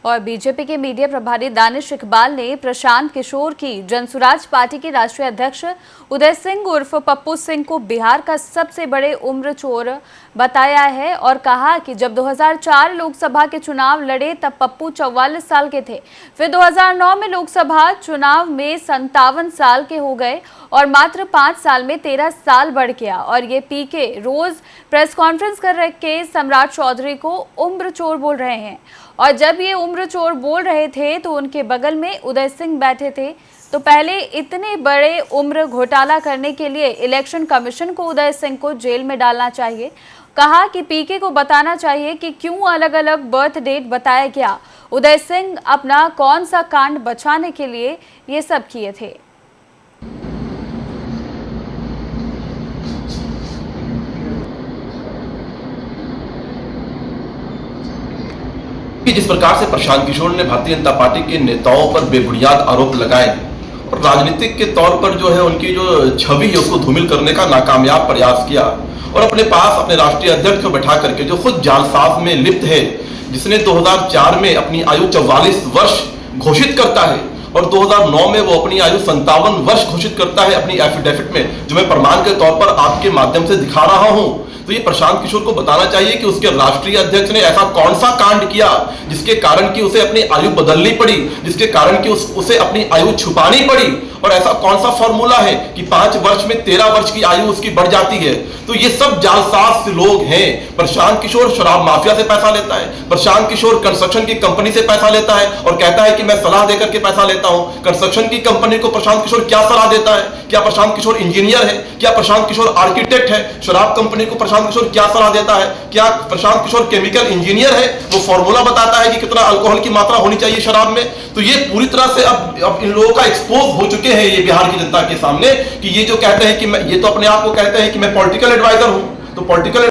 और बीजेपी के मीडिया प्रभारी दानिश इकबाल ने प्रशांत किशोर की जनसुराज पार्टी के राष्ट्रीय अध्यक्ष उदय सिंह उर्फ पप्पू सिंह को बिहार का सबसे बड़े उम्र चोर बताया है और कहा कि जब 2004 लोकसभा के चुनाव लड़े तब पप्पू 44 साल के थे। फिर 2009 में लोकसभा चुनाव में 57 साल के हो गए और मात्र 5 साल में 13 साल बढ़ गया। और ये पीके रोज प्रेस कॉन्फ्रेंस कर के सम्राट चौधरी को उम्र चोर बोल रहे हैं। और जब ये उम्र चोर बोल रहे थे तो उनके बगल में उदय सिंह बैठे थे। तो पहले इतने बड़े उम्र घोटाला करने के लिए इलेक्शन कमीशन को उदय सिंह को जेल में डालना चाहिए। कहा कि पीके को बताना चाहिए कि क्यों अलग अलग बर्थ डेट बताया गया। उदय सिंह अपना कौन सा कांड बचाने के लिए ये सब किए थे। जिस प्रकार से प्रशांत किशोर ने भारतीय जनता पार्टी के नेताओं पर बेबुनियाद आरोप लगाए और राजनीतिक के तौर पर जो है उनकी जो छवि है उसको धूमिल करने का नाकामयाब प्रयास किया और अपने पास अपने राष्ट्रीय अध्यक्ष को बैठा करके जो खुद जालसाज में लिप्त है, जिसने 2004 में अपनी आयु 44 वर्ष घोषित करता है और 2009 में वो अपनी आयु 57 वर्ष घोषित करता है अपनी एफिडेविट में, जो मैं प्रमाण के तौर पर आपके माध्यम से दिखा रहा हूं। तो ये प्रशांत किशोर को बताना चाहिए कि उसके राष्ट्रीय अध्यक्ष ने ऐसा कौन सा कांड किया जिसके कारण कि उसे अपनी आयु बदलनी पड़ी, जिसके कारण कि उसे अपनी आयु छुपानी पड़ी। और ऐसा कौन सा फॉर्मूला है कि 5 वर्ष में 13 वर्ष की आयु उसकी बढ़ जाती है। तो ये सब जालसाज लोग हैं। प्रशांत किशोर शराब माफिया से पैसा लेता है, प्रशांत किशोर कंस्ट्रक्शन की कंपनी से पैसा लेता है और कहता है कि मैं सलाह देकर के पैसा लेता हूं। कंस्ट्रक्शन की कंपनी को प्रशांत किशोर क्या सलाह देता है? क्या प्रशांत किशोर इंजीनियर है? क्या प्रशांत किशोर आर्किटेक्ट है? शराब कंपनी को प्रशांत किशोर क्या सलाह देता है? क्या प्रशांत किशोर केमिकल इंजीनियर है? वो फॉर्मूला बताता है कि कितना अल्कोहल की मात्रा होनी चाहिए शराब में। तो ये पूरी तरह से अब इन लोगों का एक्सपोज हो चुके हैं ये बिहार की जनता के सामने कि ये जो कहते हैं कि मैं, ये तो अपने आप को कहते हैं कि मैं पॉलिटिकल एडवाइजर हूं। तो पॉलिटिकल